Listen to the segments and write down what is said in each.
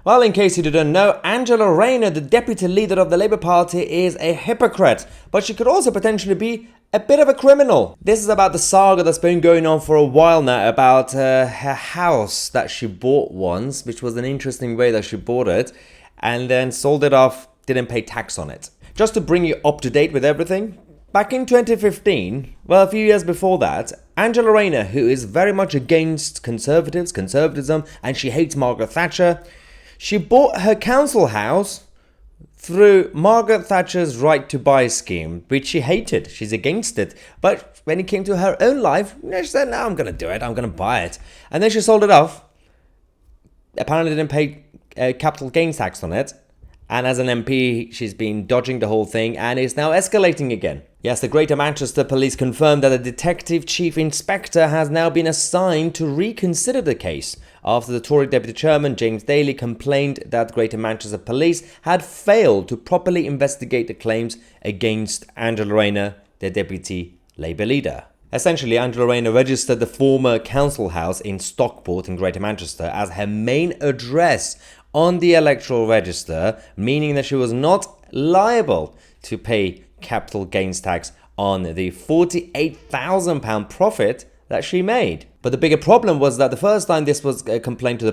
Well, in case you didn't know, Angela Rayner, the deputy leader of the Labour Party, is a hypocrite, but she could also potentially be a bit of a criminal. This is about the saga that's been going on for a while now about her house that she bought once, which was an interesting way that she bought it, and then sold it off, didn't pay tax on it. Just to bring you up to date with everything, back in 2015, well, a few years before that, Angela Rayner, who is very much against conservatism, and she hates Margaret Thatcher, she bought her council house through Margaret Thatcher's right to buy scheme, which she hated. She's against it. But when it came to her own life, she said, no, I'm going to do it. I'm going to buy it. And then she sold it off. Apparently didn't pay capital gains tax on it. And as an MP, she's been dodging the whole thing and is now escalating again. Yes, the Greater Manchester Police confirmed that a Detective Chief Inspector has now been assigned to reconsider the case after the Tory Deputy Chairman James Daly complained that Greater Manchester Police had failed to properly investigate the claims against Angela Rayner, their Deputy Labour leader. Essentially, Angela Rayner registered the former council house in Stockport in Greater Manchester as her main address on the electoral register, meaning that she was not liable to pay capital gains tax on the £48,000 profit that she made. But the bigger problem was that the first time this was complained to the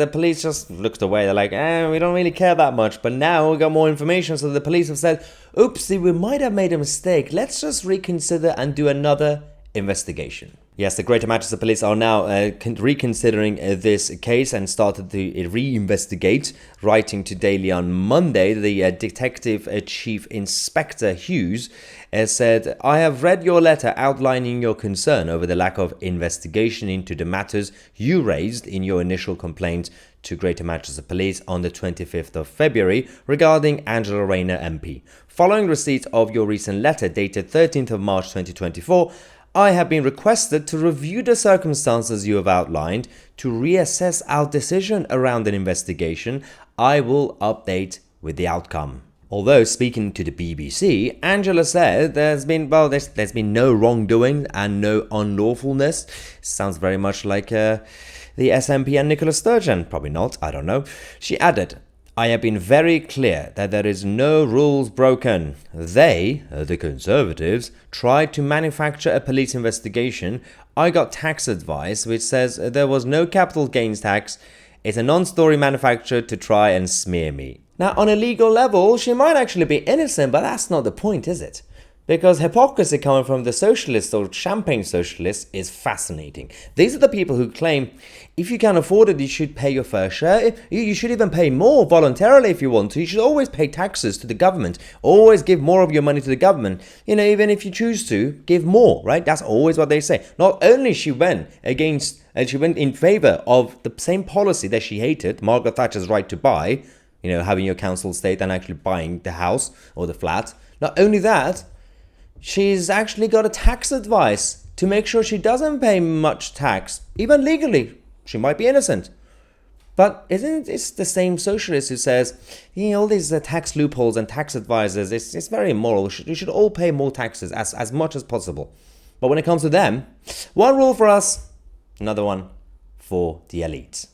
police just looked away. They're like, we don't really care that much. But now we got more information, so the police have said, oopsie, we might have made a mistake. Let's just reconsider and do another investigation. Yes, the Greater Manchester Police are now reconsidering this case and started to reinvestigate. Writing to Daily on Monday, the Detective Chief Inspector Hughes said, I have read your letter outlining your concern over the lack of investigation into the matters you raised in your initial complaint to Greater Manchester Police on the 25th of February regarding Angela Rayner MP. Following receipt of your recent letter dated 13th of March 2024, I have been requested to review the circumstances you have outlined to reassess our decision around an investigation. I will update with the outcome. Although speaking to the BBC, Angela said there's been no wrongdoing and no unlawfulness. Sounds very much like the SNP and Nicola Sturgeon. Probably not, I don't know. She added, I have been very clear that there is no rules broken. They, the Conservatives, tried to manufacture a police investigation. I got tax advice which says there was no capital gains tax. It's a non-story manufactured to try and smear me. Now, on a legal level, she might actually be innocent, but that's not the point, is it? Because hypocrisy coming from the socialists or champagne socialists is fascinating. These are the people who claim if you can afford it, you should pay your fair share. You should even pay more voluntarily if you want to. You should always pay taxes to the government. Always give more of your money to the government. Even if you choose to, give more, right? That's always what they say. Not only she went in favor of the same policy that she hated, Margaret Thatcher's right to buy, having your council estate and actually buying the house or the flat. Not only that, she's actually got a tax advice to make sure she doesn't pay much tax, even legally. She might be innocent. But isn't it the same socialist who says, all these tax loopholes and tax advisors, it's very immoral. You should all pay more taxes as much as possible. But when it comes to them, one rule for us, another one for the elite.